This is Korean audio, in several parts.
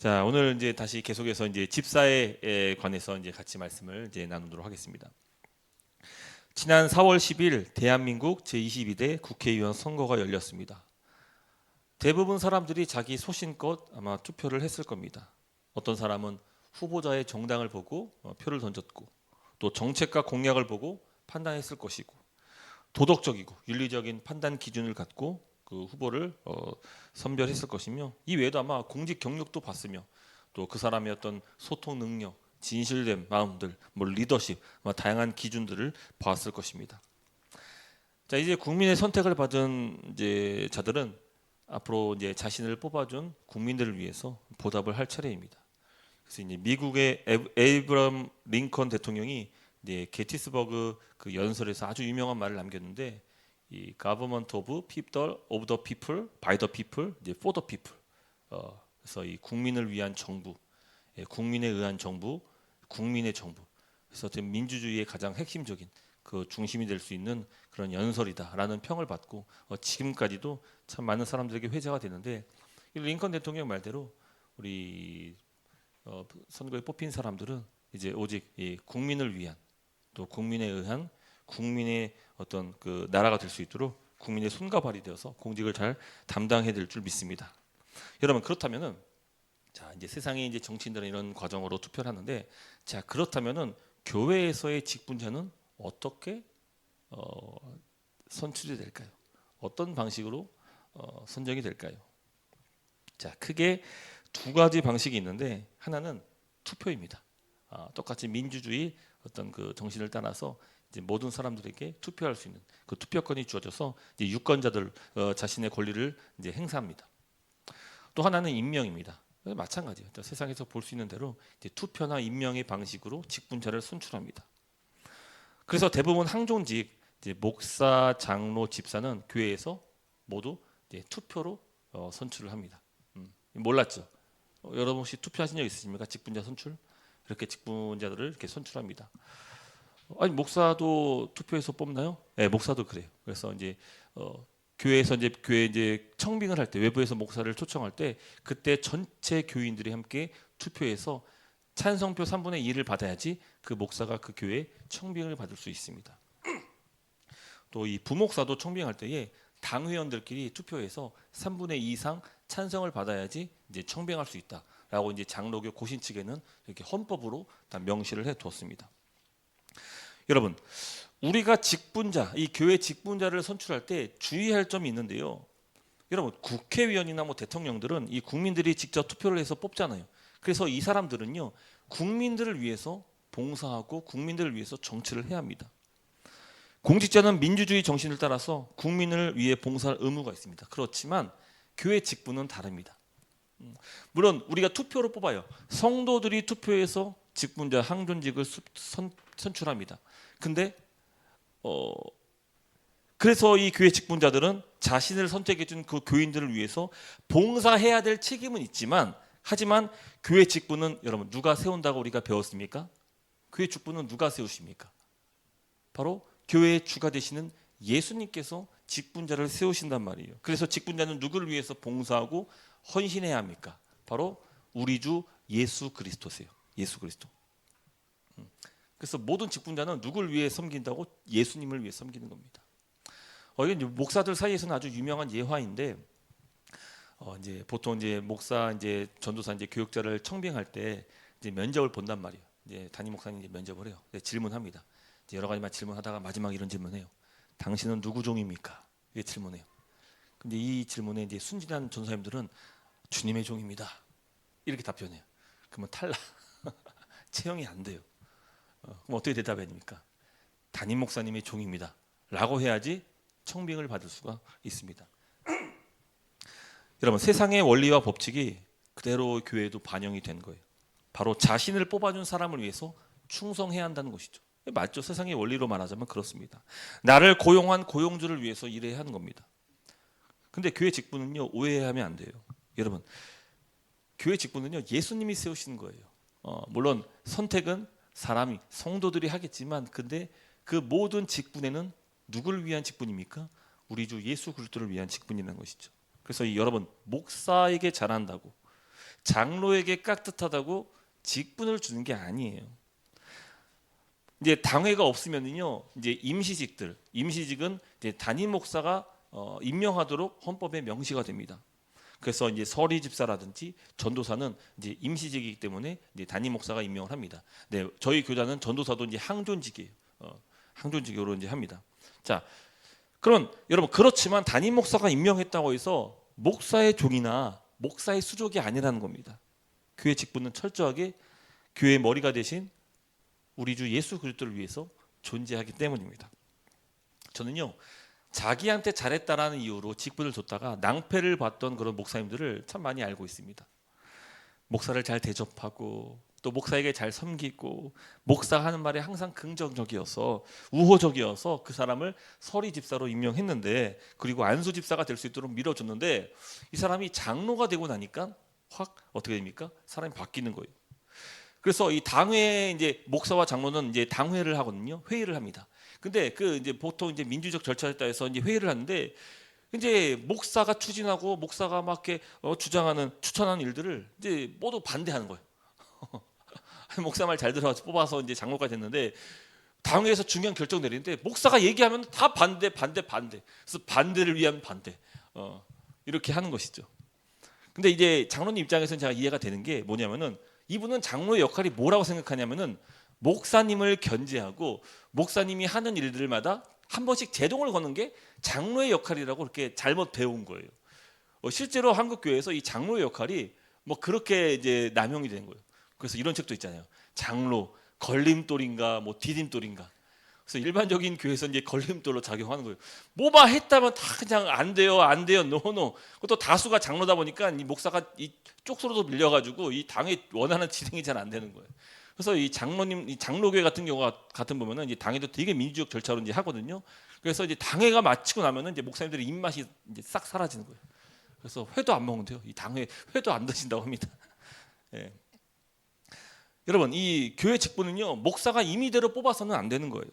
자, 오늘 이제 다시 계속해서 이제 집사에 관해서 이제 같이 말씀을 이제 나누도록 하겠습니다. 지난 4월 10일 대한민국 제22대 국회의원 선거가 열렸습니다. 대부분 사람들이 자기 소신껏 아마 투표를 했을 겁니다. 어떤 사람은 후보자의 정당을 보고 표를 던졌고, 또 정책과 공약을 보고 판단했을 것이고, 도덕적이고 윤리적인 판단 기준을 갖고 그 후보를 선별했을 것이며, 이 외에도 아마 공직 경력도 봤으며, 또 그 사람의 어떤 소통 능력, 진실된 마음들, 리더십, 아마 다양한 기준들을 봤을 것입니다. 자, 이제 국민의 선택을 받은 이제 자들은 앞으로 이제 자신을 뽑아준 국민들을 위해서 보답을 할 차례입니다. 그래서 이제 미국의 에이브럼 링컨 대통령이 이제 게티스버그 그 연설에서 아주 유명한 말을 남겼는데, 이 government of people, of the people, by the people, 이제 for the people. 그래서 이 국민을 위한 정부, 국민에 의한 정부, 국민의 정부. 그래서 민주주의의 가장 핵심적인 그 중심이 될 수 있는 그런 연설이다라는 평을 받고 지금까지도 참 많은 사람들에게 회자가 되는데, 이 링컨 대통령 말대로 우리 선거에 뽑힌 사람들은 이제 오직 이 국민을 위한, 또 국민에 의한 국민의 어떤 그 나라가 될 수 있도록 국민의 손과 발이 되어서 공직을 잘 담당해야 될 줄 믿습니다. 여러분, 그렇다면은 자, 이제 세상에 이제 정치인들은 이런 과정으로 투표를 하는데, 자, 그렇다면은 교회에서의 직분자는 어떻게 선출이 될까요? 어떤 방식으로 선정이 될까요? 자, 크게 두 가지 방식이 있는데, 하나는 투표입니다. 똑같이 민주주의 어떤 그 정신을 따라서 이제 모든 사람들에게 투표할 수 있는 그 투표권이 주어져서 이제 유권자들 자신의 권리를 이제 행사합니다. 또 하나는 임명입니다. 마찬가지예요. 세상에서 볼 수 있는 대로 이제 투표나 임명의 방식으로 직분자를 선출합니다. 그래서 대부분 항존직 이제 목사, 장로, 집사는 교회에서 모두 이제 투표로 선출을 합니다. 몰랐죠? 여러분 혹시 투표하신 적 있으십니까? 직분자 선출? 이렇게 직분자들을 이렇게 선출합니다. 아니, 목사도 투표해서 뽑나요? 네, 목사도 그래요. 그래서 이제 교회에서 이제 교회 이제 청빙을 할 때, 외부에서 목사를 초청할 때, 그때 전체 교인들이 함께 투표해서 찬성표 3분의 2를 받아야지 그 목사가 그 교회에 청빙을 받을 수 있습니다. 또 이 부목사도 청빙할 때에 당회원들끼리 투표해서 3분의 2 이상 찬성을 받아야지 이제 청빙할 수 있다라고 이제 장로교 고신 측에는 이렇게 헌법으로 다 명시를 해 두었습니다. 여러분, 우리가 직분자, 이 교회 직분자를 선출할 때 주의할 점이 있는데요. 여러분, 국회의원이나 대통령들은 이 국민들이 직접 투표를 해서 뽑잖아요. 그래서 이 사람들은요, 국민들을 위해서 봉사하고 국민들을 위해서 정치를 해야 합니다. 공직자는 민주주의 정신을 따라서 국민을 위해 봉사할 의무가 있습니다. 그렇지만 교회 직분은 다릅니다. 물론 우리가 투표로 뽑아요. 성도들이 투표해서 직분자 항존직을 선출합니다. 근데 그래서 이 교회 직분자들은 자신을 선택해 준 그 교인들을 위해서 봉사해야 될 책임은 있지만, 하지만 교회 직분은 여러분 누가 세운다고 우리가 배웠습니까? 교회 직분은 누가 세우십니까? 바로 교회의 주가 되시는 예수님께서 직분자를 세우신단 말이에요. 그래서 직분자는 누구를 위해서 봉사하고 헌신해야 합니까? 바로 우리 주 예수 그리스도세요. 예수 그리스도. 그래서 모든 직분자는 누구를 위해 섬긴다고? 예수님을 위해 섬기는 겁니다. 이건 목사들 사이에서는 아주 유명한 예화인데, 이제 보통 이제 목사, 이제 전도사, 이제 교육자를 청빙할 때 이제 면접을 본단 말이에요. 이제 담임 목사님이 면접을 해요. 질문합니다. 이제 여러 가지만 질문하다가 마지막 이런 질문해요. 당신은 누구 종입니까? 이게 질문해요. 근데 이 질문에 이제 순진한 전도사님들은 주님의 종입니다. 이렇게 답변해요. 그러면 탈락. 채용이 안 돼요. 그럼 어떻게 대답해야 됩니까? 담임 목사님의 종입니다. 라고 해야지 청빙을 받을 수가 있습니다. 여러분, 세상의 원리와 법칙이 그대로 교회에도 반영이 된 거예요. 바로 자신을 뽑아준 사람을 위해서 충성해야 한다는 것이죠. 맞죠? 세상의 원리로 말하자면 그렇습니다. 나를 고용한 고용주를 위해서 일해야 하는 겁니다. 근데 교회 직분은요, 오해하면 안 돼요. 여러분, 교회 직분은요, 예수님이 세우신 거예요. 물론 선택은 사람이, 성도들이 하겠지만, 근데 그 모든 직분에는 누구를 위한 직분입니까? 우리 주 예수 그리스도를 위한 직분이라는 것이죠. 그래서 여러분, 목사에게 잘한다고, 장로에게 깍듯하다고 직분을 주는 게 아니에요. 이제 당회가 없으면요, 이제 임시직은 이제 담임 목사가 임명하도록 헌법에 명시가 됩니다. 그래서 이제 서리 집사라든지 전도사는 이제 임시직이기 때문에 이제 담임 목사가 임명을 합니다. 네, 저희 교단은 전도사도 이제 항존직이에요. 항존직으로 이제 합니다. 자, 그럼 여러분, 그렇지만 담임 목사가 임명했다고 해서 목사의 종이나 목사의 수족이 아니라는 겁니다. 교회 직분은 철저하게 교회의 머리가 되신 우리 주 예수 그리스도를 위해서 존재하기 때문입니다. 저는요, 자기한테 잘했다라는 이유로 직분을 줬다가 낭패를 봤던 그런 목사님들을 참 많이 알고 있습니다. 목사를 잘 대접하고 또 목사에게 잘 섬기고 목사가 하는 말에 항상 긍정적이어서 우호적이어서 그 사람을 서리 집사로 임명했는데, 그리고 안수 집사가 될 수 있도록 밀어줬는데, 이 사람이 장로가 되고 나니까 확 어떻게 됩니까? 사람이 바뀌는 거예요. 그래서 이 당회, 이제 목사와 장로는 이제 당회를 하거든요. 회의를 합니다. 근데 그 이제 보통 이제 민주적 절차에 따라서 이제 회의를 하는데, 이제 목사가 추진하고 목사가 막 이렇게 추천하는 일들을 이제 모두 반대하는 거예요. 목사 말 잘 들어서 뽑아서 이제 장로가 됐는데, 당회에서 중요한 결정 내리는데 목사가 얘기하면 다 반대. 그래서 반대를 위한 반대. 이렇게 하는 것이죠. 근데 이제 장로님 입장에서는 제가 이해가 되는 게 뭐냐면은, 이분은 장로의 역할이 뭐라고 생각하냐면은, 목사님을 견제하고 목사님이 하는 일들마다 한 번씩 제동을 거는 게 장로의 역할이라고 그렇게 잘못 배운 거예요. 실제로 한국 교회에서 이 장로의 역할이 뭐 그렇게 이제 남용이 된 거예요. 그래서 이런 책도 있잖아요. 장로 걸림돌인가 뭐 디딤돌인가. 그래서 일반적인 교회에서 이제 걸림돌로 작용하는 거예요. 뭐만 했다면 다 그냥 안 돼요, 노. 또 다수가 장로다 보니까 이 목사가 이 쪽수로도 밀려가지고 이 당의 원하는 진행이 잘 안 되는 거예요. 그래서 이 장로교회 같은 경우가 같은 보면은 이제 당회도 되게 민주적 절차로 이제 하거든요. 그래서 이제 당회가 마치고 나면은 이제 목사님들의 입맛이 이제 싹 사라지는 거예요. 그래서 회도 안 먹는데요. 이 당회 회도 안 드신다고 합니다. 예. 여러분, 이 교회 직분은요, 목사가 임의대로 뽑아서는 안 되는 거예요.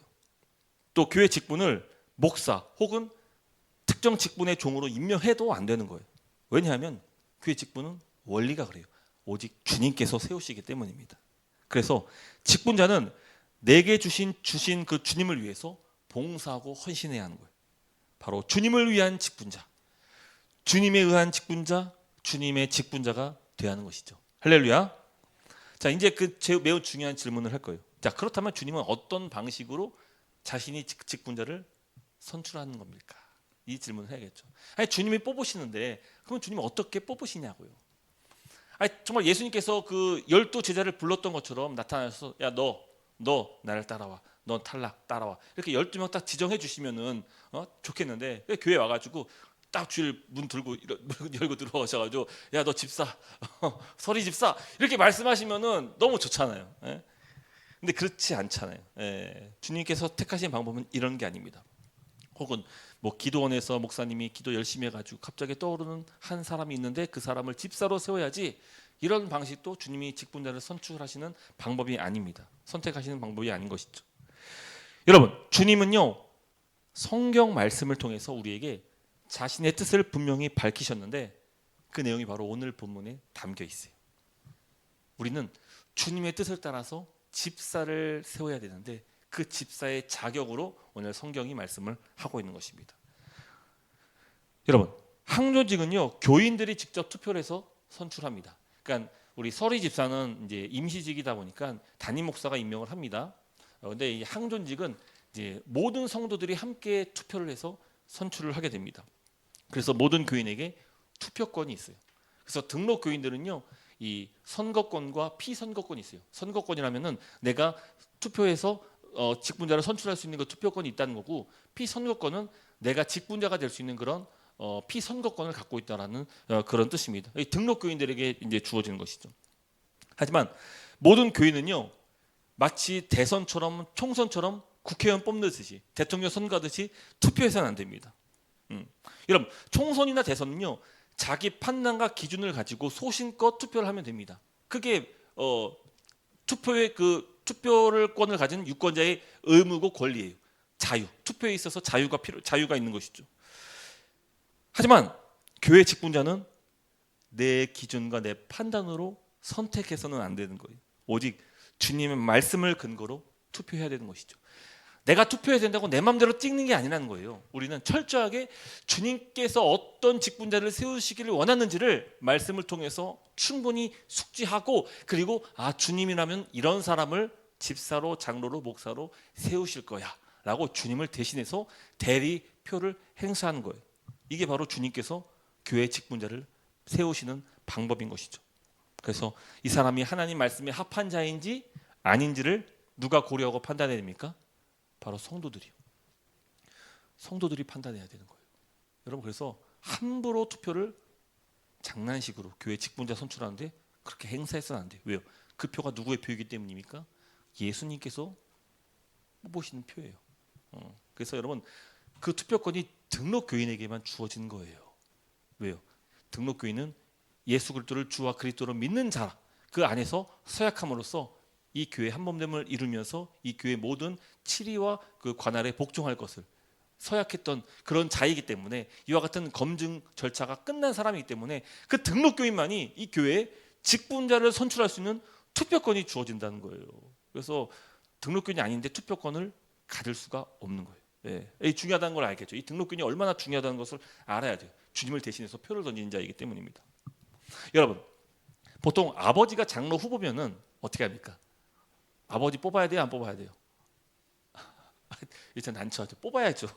또 교회 직분을 목사 혹은 특정 직분의 종으로 임명해도 안 되는 거예요. 왜냐하면 교회 직분은 원리가 그래요. 오직 주님께서 세우시기 때문입니다. 그래서 직분자는 내게 주신 그 주님을 위해서 봉사하고 헌신해야 하는 거예요. 바로 주님을 위한 직분자, 주님에 의한 직분자, 주님의 직분자가 되어야 하는 것이죠. 할렐루야. 자, 이제 매우 중요한 질문을 할 거예요. 자, 그렇다면 주님은 어떤 방식으로 자신이 직분자를 선출하는 겁니까? 이 질문을 해야겠죠. 아니, 주님이 뽑으시는데 그러면 주님은 어떻게 뽑으시냐고요. 아니, 정말 예수님께서 그 12 제자를 불렀던 것처럼 나타나서, 야, 너 나를 따라와, 넌 탈락 따라와, 이렇게 12명 딱 지정해 주시면은 좋겠는데, 교회 와가지고 딱 줄 문 들고 문 열고 들어오셔가지고, 야, 너 집사, 서리 집사, 이렇게 말씀하시면은 너무 좋잖아요. 예? 근데 그렇지 않잖아요. 예. 주님께서 택하신 방법은 이런 게 아닙니다. 혹은 뭐 기도원에서 목사님이 기도 열심히 해가지고 갑자기 떠오르는 한 사람이 있는데 그 사람을 집사로 세워야지, 이런 방식도 주님이 직분자를 선출하시는 방법이 아닙니다. 선택하시는 방법이 아닌 것이죠. 여러분, 주님은요, 성경 말씀을 통해서 우리에게 자신의 뜻을 분명히 밝히셨는데, 그 내용이 바로 오늘 본문에 담겨 있어요. 우리는 주님의 뜻을 따라서 집사를 세워야 되는데, 그 집사의 자격으로 오늘 성경이 말씀을 하고 있는 것입니다. 여러분, 항존직은요, 교인들이 직접 투표를 해서 선출합니다. 그러니까 우리 서리 집사는 이제 임시직이다 보니까 담임 목사가 임명을 합니다. 그런데 이 항존직은 이제 모든 성도들이 함께 투표를 해서 선출을 하게 됩니다. 그래서 모든 교인에게 투표권이 있어요. 그래서 등록 교인들은요, 이 선거권과 피선거권이 있어요. 선거권이라면은 내가 투표해서 직분자를 선출할 수 있는 그 투표권이 있다는 거고, 피선거권은 내가 직분자가 될 수 있는 그런 피선거권을 갖고 있다라는 그런 뜻입니다. 등록 교인들에게 이제 주어지는 것이죠. 하지만 모든 교인은요, 마치 대선처럼 총선처럼 국회의원 뽑듯이, 대통령 선거하듯이 투표해서는 안 됩니다. 여러분, 총선이나 대선은요, 자기 판단과 기준을 가지고 소신껏 투표를 하면 됩니다. 그게 투표의 그 투표권을 가진 유권자의 의무고 권리예요. 자유, 투표에 있어서 자유가 있는 것이죠. 하지만 교회 직분자는 내 기준과 내 판단으로 선택해서는 안 되는 거예요. 오직 주님의 말씀을 근거로 투표해야 되는 것이죠. 내가 투표해야 된다고 내 마음대로 찍는 게 아니라는 거예요. 우리는 철저하게 주님께서 어떤 직분자를 세우시기를 원하는지를 말씀을 통해서 충분히 숙지하고, 그리고 주님이라면 이런 사람을 집사로, 장로로, 목사로 세우실 거야 라고 주님을 대신해서 대리표를 행사하는 거예요. 이게 바로 주님께서 교회 직분자를 세우시는 방법인 것이죠. 그래서 이 사람이 하나님 말씀에 합한 자인지 아닌지를 누가 고려하고 판단해야 됩니까? 바로 성도들이요. 성도들이 판단해야 되는 거예요. 여러분, 그래서 함부로 투표를 장난식으로 교회 직분자 선출하는데 그렇게 행사해서는 안 돼요. 왜요? 그 표가 누구의 표이기 때문입니까? 예수님께서 뽑으시는 표예요. 그래서 여러분, 그 투표권이 등록교인에게만 주어진 거예요. 왜요? 등록교인은 예수 그리스도를 주와 그리스도로 믿는 자, 그 안에서 서약함으로써 이 교회 한몸됨을 이루면서 이 교회 모든 치리와 그 관할에 복종할 것을 서약했던 그런 자이기 때문에, 이와 같은 검증 절차가 끝난 사람이기 때문에 그 등록교인만이 이 교회에 직분자를 선출할 수 있는 투표권이 주어진다는 거예요. 그래서 등록교인이 아닌데 투표권을 가질 수가 없는 거예요. 이 중요하다는 걸 알겠죠. 이 등록교인이 얼마나 중요하다는 것을 알아야 돼요. 주님을 대신해서 표를 던지는 자이기 때문입니다. 여러분, 보통 아버지가 장로 후보면은 어떻게 합니까? 아버지 뽑아야 돼요, 안 뽑아야 돼요? 일단 난처하죠. 뽑아야죠.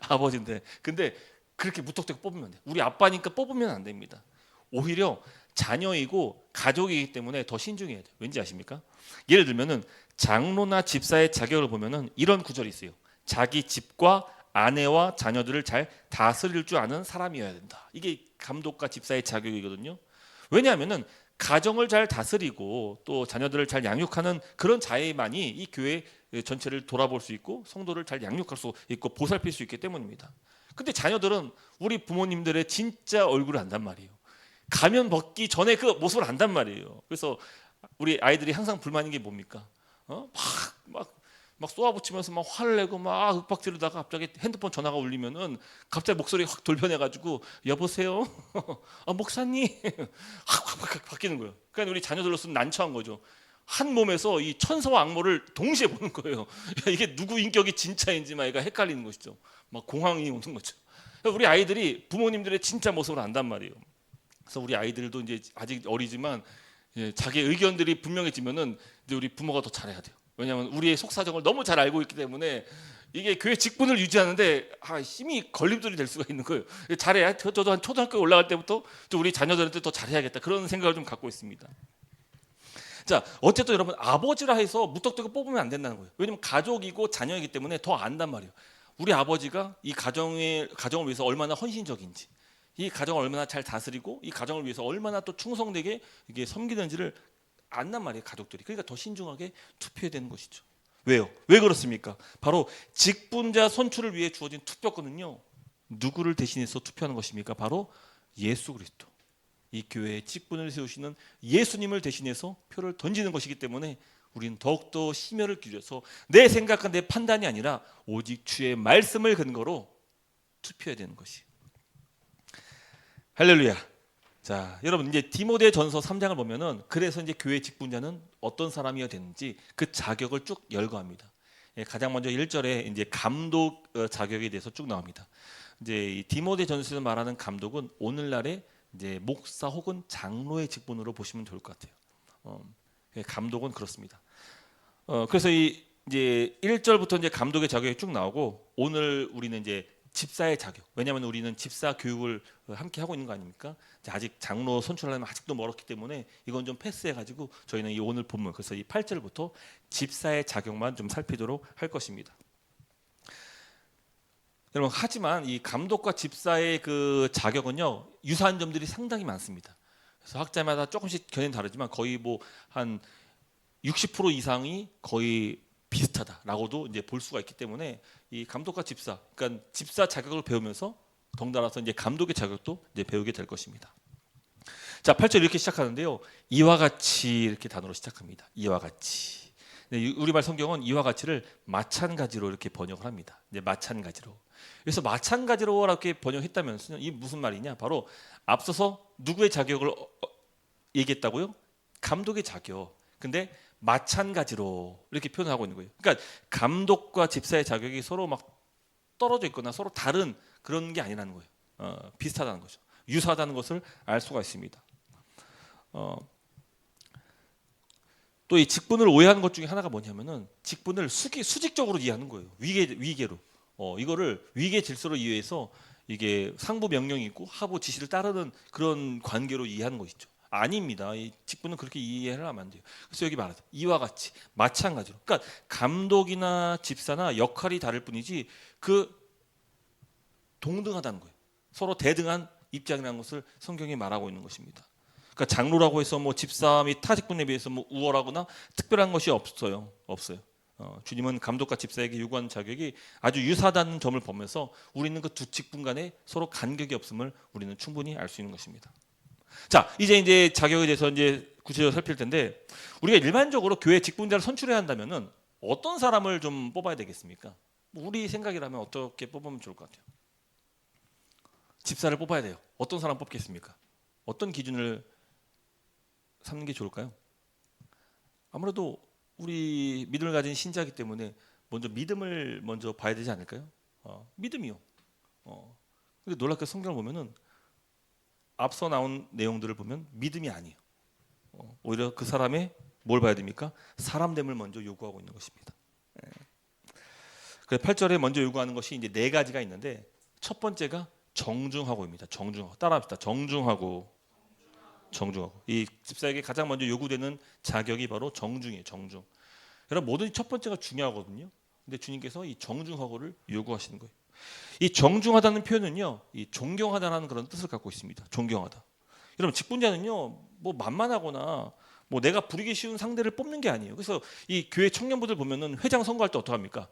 아버지인데. 근데 그렇게 무턱대고 뽑으면 안 돼요. 우리 아빠니까 뽑으면 안 됩니다. 오히려 자녀이고 가족이기 때문에 더 신중해야 돼요. 왠지 아십니까? 예를 들면은 장로나 집사의 자격을 보면은 이런 구절이 있어요. 자기 집과 아내와 자녀들을 잘 다스릴 줄 아는 사람이어야 된다. 이게 감독과 집사의 자격이거든요. 왜냐하면은 가정을 잘 다스리고 또 자녀들을 잘 양육하는 그런 자에만이 이 교회 전체를 돌아볼 수 있고 성도를 잘 양육할 수 있고 보살필 수 있기 때문입니다. 근데 자녀들은 우리 부모님들의 진짜 얼굴을 안단 말이에요. 가면 벗기 전에 그 모습을 안단 말이에요. 그래서 우리 아이들이 항상 불만인 게 뭡니까? 막 쏘아붙이면서 막 화를 내고 막 윽박지르다가 갑자기 핸드폰 전화가 울리면은 갑자기 목소리 확 돌변해가지고 여보세요, 목사님, 확 바뀌는 거예요. 그러니까 우리 자녀들로서는 난처한 거죠. 한 몸에서 이 천사와 악모를 동시에 보는 거예요. 이게 누구 인격이 진짜인지 막 얘가 헷갈리는 것이죠. 막 공황이 오는 거죠. 우리 아이들이 부모님들의 진짜 모습을 안단 말이에요. 그래서 우리 아이들도 이제 아직 어리지만 자기 의견들이 분명해지면은 이제 우리 부모가 더 잘해야 돼요. 왜냐하면 우리의 속사정을 너무 잘 알고 있기 때문에 이게 교회 직분을 유지하는데 힘이 걸림돌이 될 수가 있는 거예요. 잘해야, 저도 한 초등학교 올라갈 때부터 좀 우리 자녀들한테 더 잘해야겠다, 그런 생각을 좀 갖고 있습니다. 자, 어쨌든 여러분, 아버지라 해서 무턱대고 뽑으면 안 된다는 거예요. 왜냐하면 가족이고 자녀이기 때문에 더 안단 말이에요. 우리 아버지가 이 가정을 위해서 얼마나 헌신적인지, 이 가정을 얼마나 잘 다스리고 이 가정을 위해서 얼마나 또 충성되게 이게 섬기는지를 안단 말이에요, 가족들이. 그러니까 더 신중하게 투표해야 되는 것이죠. 왜요? 왜 그렇습니까? 바로 직분자 선출을 위해 주어진 투표권은요, 누구를 대신해서 투표하는 것입니까? 바로 예수 그리스도, 이 교회의 직분을 세우시는 예수님을 대신해서 표를 던지는 것이기 때문에 우리는 더욱더 심혈을 기울여서 내 생각과 내 판단이 아니라 오직 주의 말씀을 근거로 투표해야 되는 것이. 할렐루야. 자, 여러분, 이제 디모데전서 3장을 보면은 그래서 이제 교회 직분자는 어떤 사람이어야 되는지 그 자격을 쭉 열거합니다. 가장 먼저 1절에 이제 감독 자격에 대해서 쭉 나옵니다. 이제 이 디모데전서에서 말하는 감독은 오늘날의 이제 목사 혹은 장로의 직분으로 보시면 좋을 것 같아요. 감독은 그렇습니다. 그래서 이제 1절부터 이제 감독의 자격이 쭉 나오고, 오늘 우리는 이제 집사의 자격. 왜냐하면 우리는 집사 교육을 함께 하고 있는 거 아닙니까? 아직 장로 선출하려면 아직도 멀었기 때문에 이건 좀 패스해가지고 저희는 이 오늘 본문, 그래서 이 8절부터 집사의 자격만 좀 살피도록 할 것입니다. 여러분, 하지만 이 감독과 집사의 그 자격은요, 유사한 점들이 상당히 많습니다. 그래서 학자마다 조금씩 견해는 다르지만 거의 뭐 한 60% 이상이 거의 비슷하다라고도 이제 볼 수가 있기 때문에 이 감독과 집사, 그러니까 집사 자격을 배우면서 덩달아서 이제 감독의 자격도 이제 배우게 될 것입니다. 자, 8절 이렇게 시작하는데요. 이와 같이 이렇게 단어로 시작합니다. 이와 같이. 우리말 성경은 이와 같이를 마찬가지로 이렇게 번역을 합니다. 이제 마찬가지로. 그래서 마찬가지로 이렇게 번역했다면 이 무슨 말이냐? 바로 앞서서 누구의 자격을 얘기했다고요? 감독의 자격. 근데 마찬가지로 이렇게 표현하고 있는 거예요. 그러니까 감독과 집사의 자격이 서로 막 떨어져 있거나 서로 다른 그런 게 아니라는 거예요. 비슷하다는 거죠. 유사하다는 것을 알 수가 있습니다. 또 이 직분을 오해하는 것 중에 하나가 뭐냐면은 직분을 수직적으로 이해하는 거예요. 위계로. 이거를 위계 질서로 이해해서 이게 상부 명령이 있고 하부 지시를 따르는 그런 관계로 이해하는 것이죠. 아닙니다. 이 직분은 그렇게 이해를 하면 안 돼요. 그래서 여기 말하죠. 이와 같이 마찬가지로. 그러니까 감독이나 집사나 역할이 다를 뿐이지 그 동등하다는 거예요. 서로 대등한 입장이라는 것을 성경이 말하고 있는 것입니다. 그러니까 장로라고 해서 뭐 집사 및 타 직분에 비해서 뭐 우월하거나 특별한 것이 없어요. 주님은 감독과 집사에게 요구하는 자격이 아주 유사하다는 점을 보면서 우리는 그 두 직분 간에 서로 간격이 없음을 우리는 충분히 알 수 있는 것입니다. 자, 이제 자격에 대해서 이제 구체적으로 살필 텐데 우리가 일반적으로 교회 직분자를 선출해야 한다면은 어떤 사람을 좀 뽑아야 되겠습니까? 우리 생각이라면 어떻게 뽑으면 좋을 것 같아요? 집사를 뽑아야 돼요. 어떤 사람 뽑겠습니까? 어떤 기준을 삼는 게 좋을까요? 아무래도 우리 믿음을 가진 신자이기 때문에 먼저 믿음을 먼저 봐야 되지 않을까요? 믿음이요. 근데 놀랍게 성경을 보면은 앞서 나온 내용들을 보면 믿음이 아니에요. 오히려 그 사람의 뭘 봐야 됩니까? 사람됨을 먼저 요구하고 있는 것입니다. 그래서 8절에 먼저 요구하는 것이 이제 네 가지가 있는데 첫 번째가 정중하고입니다. 정중하고. 따라합시다. 정중하고. 이 집사에게 가장 먼저 요구되는 자격이 바로 정중이에요. 정중. 여러분 뭐든지 첫 번째가 중요하거든요. 근데 주님께서 이 정중하고를 요구하시는 거예요. 이 정중하다는 표현은요, 이 존경하다라는 그런 뜻을 갖고 있습니다. 존경하다. 여러분 직분자는요, 뭐 만만하거나 뭐 내가 부리기 쉬운 상대를 뽑는 게 아니에요. 그래서 이 교회 청년부들 보면은 회장 선거할 때 어떡 합니까?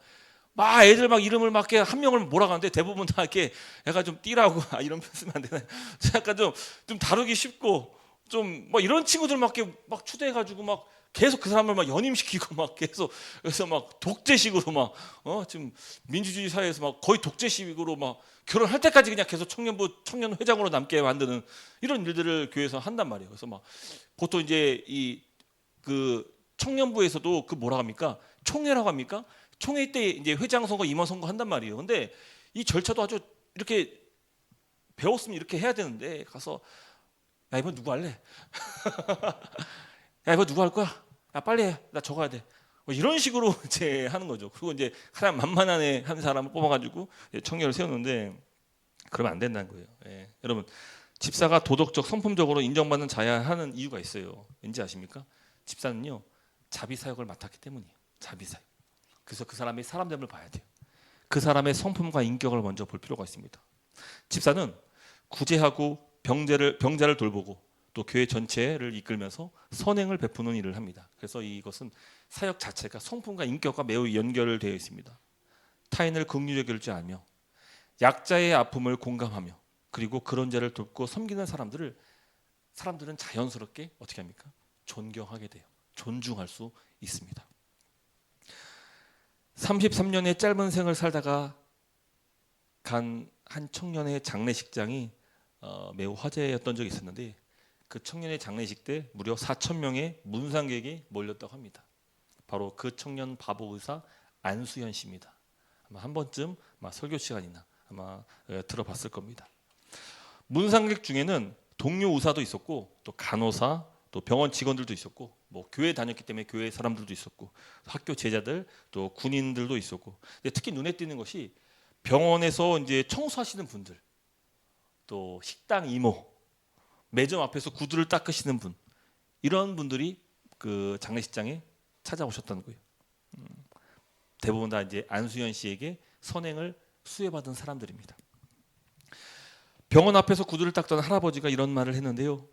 막 애들 막 이름을 막 한 명을 몰아가는데 대부분 다 이렇게 약간 좀 띠라고 이런 표현 쓰면 안 되나요? 약간 좀 다루기 쉽고 좀 막 이런 친구들 막 초대해가지고 막 계속 그 사람을 막 연임시키고 막 계속 그래서 막 독재식으로 막 지금 민주주의 사회에서 막 거의 독재식으로 막 결혼할 때까지 그냥 계속 청년 회장으로 남게 만드는 이런 일들을 교회에서 한단 말이에요. 그래서 막 보통 이제 이 그 청년부에서도 그 뭐라 합니까? 총회라고 합니까? 총회 때 이제 회장 선거, 임원 선거 한단 말이에요. 근데 이 절차도 아주 이렇게 배웠으면 이렇게 해야 되는데 가서 야 이번 누구 할래? 야 이번 누구 할 거야? 야 빨리 해. 나 적어야 돼. 뭐 이런 식으로 이제 하는 거죠. 그리고 이제 가장 만만한 애 한 사람을 뽑아가지고 청년을 세우는데 그러면 안 된다는 거예요. 여러분 집사가 도덕적, 성품적으로 인정받는 자야 하는 이유가 있어요. 왠지 아십니까? 집사는요 자비 사역을 맡았기 때문이에요. 자비 사역. 그래서 그 사람의 사람됨을 봐야 돼요. 그 사람의 성품과 인격을 먼저 볼 필요가 있습니다. 집사는 구제하고 병자를 돌보고 또 교회 전체를 이끌면서 선행을 베푸는 일을 합니다. 그래서 이것은 사역 자체가 성품과 인격과 매우 연결되어 있습니다. 타인을 긍휼하게 여기지 않으며 약자의 아픔을 공감하며 그리고 그런 자를 돕고 섬기는 사람들은 자연스럽게 어떻게 합니까? 존경하게 돼요. 존중할 수 있습니다. 33년의 짧은 생을 살다가 간 한 청년의 장례식장이 매우 화제였던 적이 있었는데 그 청년의 장례식 때 무려 4,000명의 문상객이 몰렸다고 합니다. 바로 그 청년 바보 의사 안수현 씨입니다. 아마 한 번쯤 설교 시간이나 아마 들어봤을 겁니다. 문상객 중에는 동료 의사도 있었고 또 간호사 또 병원 직원들도 있었고 뭐 교회 다녔기 때문에 교회 사람들도 있었고 학교 제자들 또 군인들도 있었고 특히 눈에 띄는 것이 병원에서 이제 청소하시는 분들 또 식당 이모 매점 앞에서 구두를 닦으시는 분 이런 분들이 그 장례식장에 찾아오셨다는 거예요. 대부분 다 이제 안수현 씨에게 선행을 수혜받은 사람들입니다. 병원 앞에서 구두를 닦던 할아버지가 이런 말을 했는데요.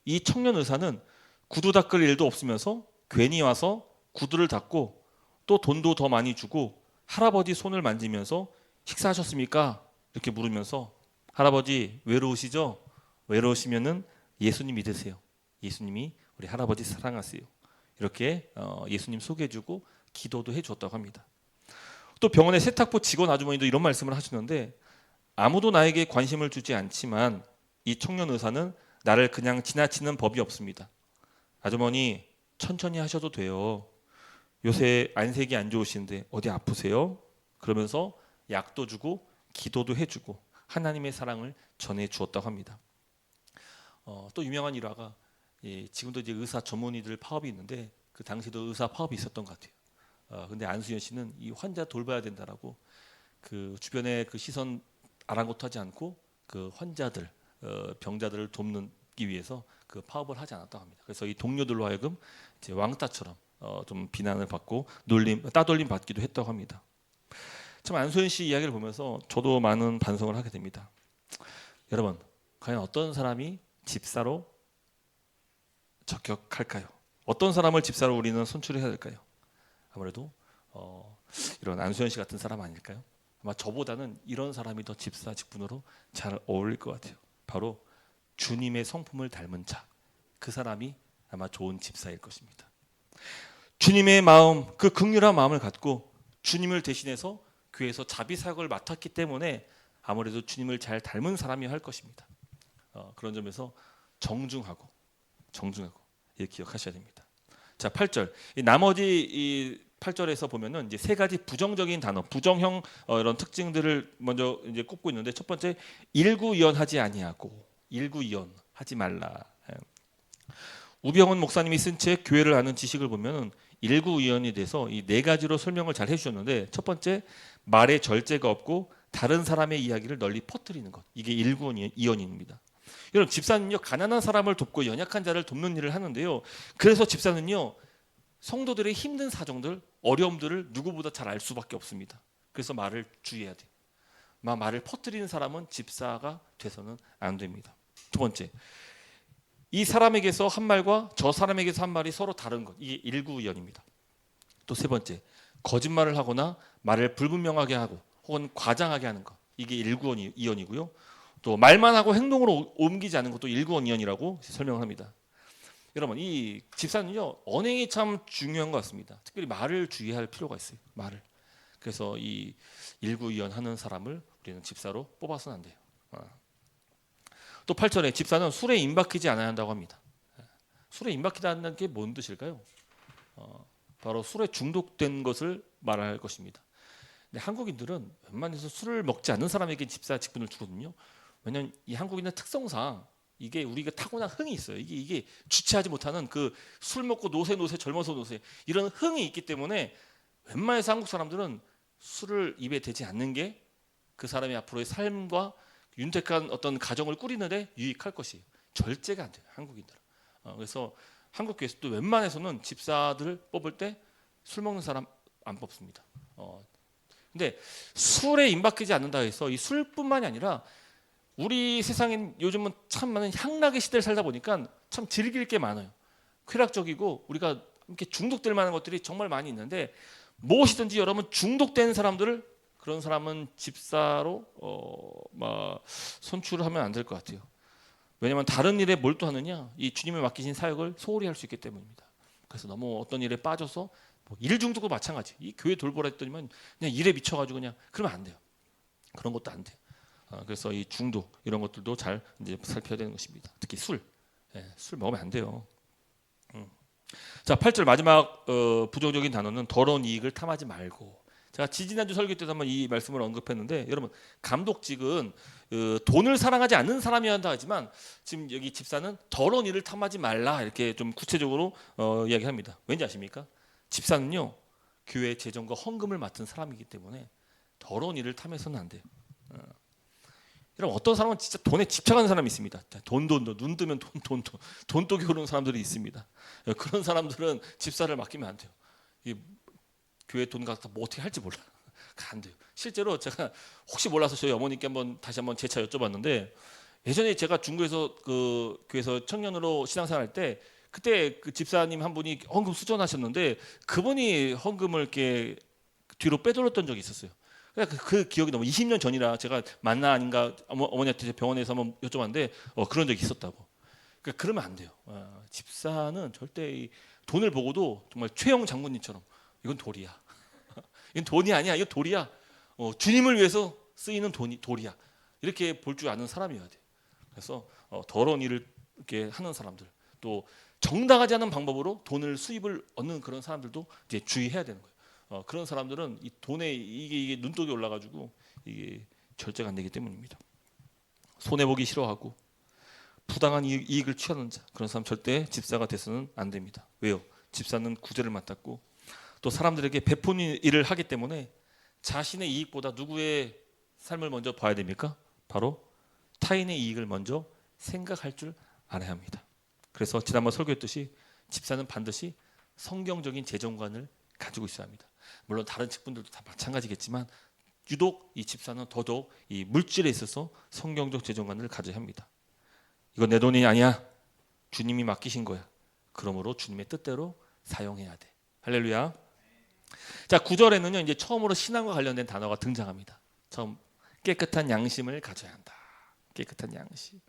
이 청년 의사는 구두 닦을 일도 없으면서 괜히 와서 구두를 닦고 또 돈도 더 많이 주고 할아버지 손을 만지면서 식사하셨습니까? 이렇게 물으면서 할아버지 외로우시죠? 외로우시면은 예수님 믿으세요. 예수님이 우리 할아버지 사랑하세요. 이렇게 예수님 소개해주고 기도도 해줬다고 합니다. 또 병원의 세탁소 직원 아주머니도 이런 말씀을 하시는데 아무도 나에게 관심을 주지 않지만 이 청년 의사는 나를 그냥 지나치는 법이 없습니다. 아주머니 천천히 하셔도 돼요. 요새 안색이 안 좋으신데 어디 아프세요? 그러면서 약도 주고 기도도 해주고 하나님의 사랑을 전해 주었다고 합니다. 또 유명한 일화가 지금도 이제 의사 전문의들 파업이 있는데 그 당시도 의사 파업이 있었던 것 같아요. 근데 안수현 씨는 이 환자 돌봐야 된다라고 그 주변의 그 시선 아랑곳하지 않고 그 환자들 병자들을 돕기 위해서 그 파업을 하지 않았다고 합니다. 그래서 이 동료들로 하여금 이제 왕따처럼 좀 비난을 받고 따돌림 받기도 했다고 합니다. 참 안소연 씨 이야기를 보면서 저도 많은 반성을 하게 됩니다. 여러분, 과연 어떤 사람이 집사로 적격할까요? 어떤 사람을 집사로 우리는 선출해야 될까요? 아무래도 이런 안소연 씨 같은 사람 아닐까요? 아마 저보다는 이런 사람이 더 집사 직분으로 잘 어울릴 것 같아요. 바로 주님의 성품을 닮은 자, 그 사람이 아마 좋은 집사일 것입니다. 주님의 마음, 그 긍휼한 마음을 갖고 주님을 대신해서 교회에서 자비 사역을 맡았기 때문에 아무래도 주님을 잘 닮은 사람이 할 것입니다. 그런 점에서 정중하고 이렇게 기억하셔야 됩니다. 자, 8절. 나머지 이 8절에서 보면은 이제 세 가지 부정적인 단어, 부정형 이런 특징들을 먼저 이제 꼽고 있는데 첫 번째 일구이연하지 아니하고 일구이연하지 말라. 우병훈 목사님이 쓴 책 교회를 아는 지식을 보면은 일구이연에 대해서 이 네 가지로 설명을 잘 해주셨는데 첫 번째 말에 절제가 없고 다른 사람의 이야기를 널리 퍼뜨리는 것, 이게 일구이연입니다. 여러분 집사는요 가난한 사람을 돕고 연약한 자를 돕는 일을 하는데요. 그래서 집사는요 성도들의 힘든 사정들, 어려움들을 누구보다 잘 알 수밖에 없습니다. 그래서 말을 주의해야 돼요. 말을 퍼뜨리는 사람은 집사가 돼서는 안 됩니다. 두 번째, 이 사람에게서 한 말과 저 사람에게서 한 말이 서로 다른 것, 이게 일구이연입니다. 또 세 번째, 거짓말을 하거나 말을 불분명하게 하고 혹은 과장하게 하는 것, 이게 일구이연이고요. 또 말만 하고 행동으로 옮기지 않는 것도 일구이연이라고 설명을 합니다. 여러분 이 집사는요 언행이 참 중요한 것 같습니다. 특별히 말을 주의할 필요가 있어요. 말을. 그래서 이 일구이연하는 사람을 우리는 집사로 뽑아서는 안 돼요. 또 8절에 집사는 술에 임박히지 않아야 한다고 합니다. 술에 임박히다는 게 뭔 뜻일까요? 바로 술에 중독된 것을 말할 것입니다. 근데 한국인들은 웬만해서 술을 먹지 않는 사람에게 집사 직분을 주거든요. 왜냐하면 이 한국인의 특성상 이게 우리가 타고난 흥이 있어요. 이게 주체하지 못하는 그 술 먹고 노세 젊어서 노세 이런 흥이 있기 때문에 웬만해서 한국 사람들은 술을 입에 대지 않는 게 그 사람의 앞으로의 삶과 윤택한 어떤 가정을 꾸리는데 유익할 것이에요. 절제가 안 돼요. 한국인들은. 그래서 한국 교회에서도 웬만해서는 집사들을 뽑을 때 술 먹는 사람 안 뽑습니다. 근데 술에 임박하지 않는다 해서 이 술뿐만이 아니라 우리 세상엔 요즘은 참 많은 향락의 시대를 살다 보니까 참 즐길 게 많아요. 쾌락적이고 우리가 이렇게 중독될 만한 것들이 정말 많이 있는데 무엇이든지 여러분 중독된 사람들을 그런 사람은 집사로 선출을 하면 안 될 것 같아요. 왜냐하면 다른 일에 몰두하느냐 이 주님이 맡기신 사역을 소홀히 할 수 있기 때문입니다. 그래서 너무 어떤 일에 빠져서 일 중독도 마찬가지. 이 교회 돌보라 했더니만 그냥 일에 미쳐가지고 그냥 그러면 안 돼요. 그런 것도 안 돼요. 그래서 이 중독 이런 것들도 잘 이제 살펴야 되는 것입니다. 특히 술 먹으면 안 돼요. 자 8절 마지막 부정적인 단어는 더러운 이익을 탐하지 말고. 제가 지지난주 설교 때도 한번 이 말씀을 언급했는데 여러분 감독직은 돈을 사랑하지 않는 사람이어야 한다 하지만 지금 여기 집사는 더러운 일을 탐하지 말라 이렇게 좀 구체적으로 이야기합니다. 왠지 아십니까? 집사는요 교회 재정과 헌금을 맡은 사람이기 때문에 더러운 일을 탐해서는 안 돼요. 여러분 어떤 사람은 진짜 돈에 집착하는 사람이 있습니다. 눈 뜨면 돈독이 흐르는 사람들이 있습니다. 그런 사람들은 집사를 맡기면 안 돼요. 이 교회 돈 갖다 뭐 어떻게 할지 몰라. 안 돼요. 실제로 제가 혹시 몰라서 저희 어머니께 다시 한번 재차 여쭤봤는데 예전에 제가 중국에서 그 교회에서 청년으로 신앙생활할 때 그때 그 집사님 한 분이 헌금 수전하셨는데 그분이 헌금을 이렇게 뒤로 빼돌렸던 적이 있었어요. 그 기억이 너무 20년 전이라 제가 맞나 아닌가 어머니한테 병원에서 한번 여쭤봤는데 그런 적이 있었다고. 그러면 안 돼요. 집사는 절대 이 돈을 보고도 정말 최영 장군님처럼 이건 돌이야. 이건 돈이 아니야. 이거 돌이야. 주님을 위해서 쓰이는 돌이야. 이렇게 볼 줄 아는 사람이어야 돼. 그래서 더러운 일을 이렇게 하는 사람들, 또 정당하지 않은 방법으로 돈을 수입을 얻는 그런 사람들도 이제 주의해야 되는 거예요. 그런 사람들은 이 돈에 이게 눈독이 올라가지고 이게 절제가 안 되기 때문입니다. 손해 보기 싫어하고 부당한 이익을 취하는 자, 그런 사람 절대 집사가 돼서는 안 됩니다. 왜요? 집사는 구제를 맡았고 또 사람들에게 베푸는 일을 하기 때문에 자신의 이익보다 누구의 삶을 먼저 봐야 됩니까? 바로 타인의 이익을 먼저 생각할 줄 알아야 합니다. 그래서 지난번 설교했듯이 집사는 반드시 성경적인 재정관을 가지고 있어야 합니다. 물론 다른 직분들도 다 마찬가지겠지만 유독 이 집사는 더더욱 이 물질에 있어서 성경적 재정관을 가져야 합니다. 이건 내 돈이 아니야. 주님이 맡기신 거야. 그러므로 주님의 뜻대로 사용해야 돼. 할렐루야. 자, 9절에는요 이제 처음으로 신앙과 관련된 단어가 등장합니다. 처음 깨끗한 양심을 가져야 한다. 깨끗한 양심.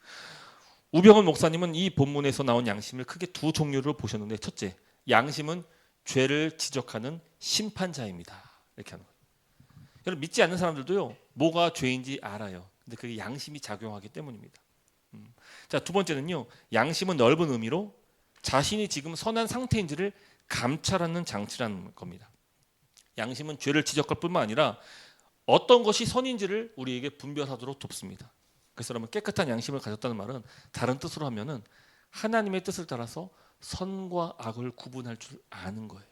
우병헌 목사님은 이 본문에서 나온 양심을 크게 두 종류로 보셨는데, 첫째, 양심은 죄를 지적하는 심판자입니다. 이렇게 하는 거예요. 여러분, 믿지 않는 사람들도요 뭐가 죄인지 알아요. 근데 그게 양심이 작용하기 때문입니다. 자, 두 번째는요, 양심은 넓은 의미로 자신이 지금 선한 상태인지를 감찰하는 장치라는 겁니다. 양심은 죄를 지적할 뿐만 아니라 어떤 것이 선인지를 우리에게 분별하도록 돕습니다. 그래서 여러분, 깨끗한 양심을 가졌다는 말은 다른 뜻으로 하면은 하나님의 뜻을 따라서 선과 악을 구분할 줄 아는 거예요.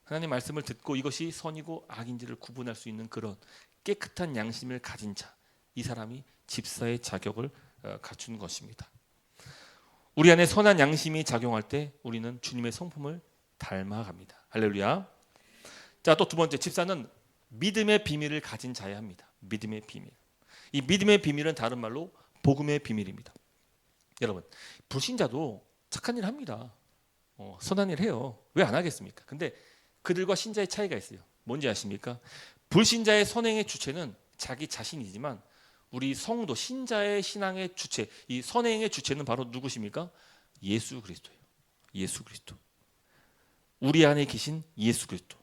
하나님 말씀을 듣고 이것이 선이고 악인지를 구분할 수 있는 그런 깨끗한 양심을 가진 자, 이 사람이 집사의 자격을 갖춘 것입니다. 우리 안에 선한 양심이 작용할 때 우리는 주님의 성품을 닮아갑니다. 할렐루야. 자, 또 두 번째, 집사는 믿음의 비밀을 가진 자야 합니다. 믿음의 비밀. 이 믿음의 비밀은 다른 말로 복음의 비밀입니다. 여러분, 불신자도 착한 일 합니다. 선한 일 해요. 왜 안 하겠습니까? 근데 그들과 신자의 차이가 있어요. 뭔지 아십니까? 불신자의 선행의 주체는 자기 자신이지만 우리 성도 신자의 신앙의 주체, 이 선행의 주체는 바로 누구십니까? 예수 그리스도예요. 예수 그리스도. 우리 안에 계신 예수 그리스도.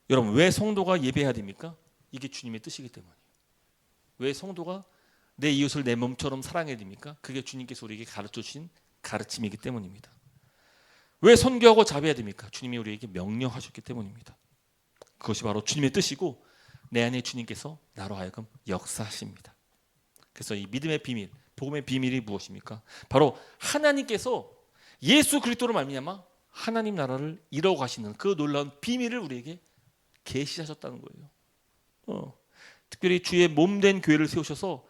여러분, 왜 성도가 예배해야 됩니까? 이게 주님의 뜻이기 때문이에요. 왜 성도가 내 이웃을 내 몸처럼 사랑해야 됩니까? 그게 주님께서 우리에게 가르쳐 주신 가르침이기 때문입니다. 왜 선교하고 자비해야 됩니까? 주님이 우리에게 명령하셨기 때문입니다. 그것이 바로 주님의 뜻이고 내 안에 주님께서 나로 하여금 역사하십니다. 그래서 이 믿음의 비밀, 복음의 비밀이 무엇입니까? 바로 하나님께서 예수 그리스도로 말미암아 하나님 나라를 이루어 가시는 그 놀라운 비밀을 우리에게 계시하셨다는 거예요. 특별히 주의 몸된 교회를 세우셔서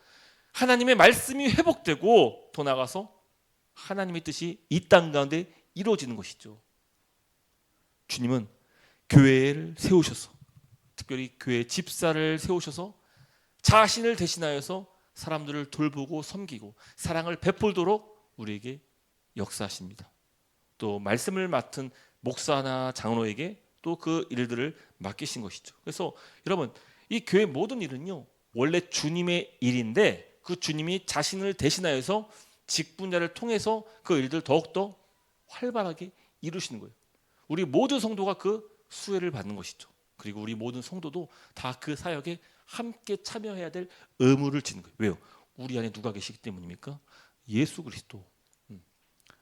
하나님의 말씀이 회복되고 더 나아가서 하나님의 뜻이 이 땅 가운데 이루어지는 것이죠. 주님은 교회를 세우셔서, 특별히 교회 집사를 세우셔서 자신을 대신하여서 사람들을 돌보고 섬기고 사랑을 베풀도록 우리에게 역사하십니다. 또 말씀을 맡은 목사나 장로에게 또 그 일들을 맡기신 것이죠. 그래서 여러분, 이 교회 모든 일은요 원래 주님의 일인데 그 주님이 자신을 대신하여서 직분자를 통해서 그 일들 더욱더 활발하게 이루시는 거예요. 우리 모든 성도가 그 수혜를 받는 것이죠. 그리고 우리 모든 성도도 다 그 사역에 함께 참여해야 될 의무를 지는 거예요. 왜요? 우리 안에 누가 계시기 때문입니까? 예수 그리스도.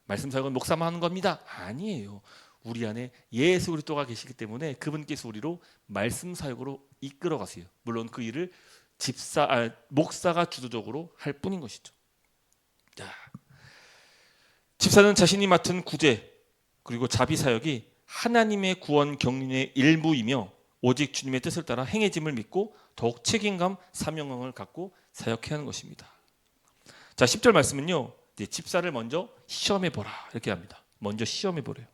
말씀 사역은 목사만 하는 겁니다. 아니에요. 우리 안에 예수 그리스도가 계시기 때문에 그분께서 우리로 말씀 사역으로 이끌어 가세요. 물론 그 일을 목사가 주도적으로 할 뿐인 것이죠. 자, 집사는 자신이 맡은 구제 그리고 자비 사역이 하나님의 구원 경륜의 일부이며 오직 주님의 뜻을 따라 행해짐을 믿고 더욱 책임감, 사명감을 갖고 사역해야 하는 것입니다. 자, 10절 말씀은요, 이제 집사를 먼저 시험해 보라 이렇게 합니다. 먼저 시험해 보래요.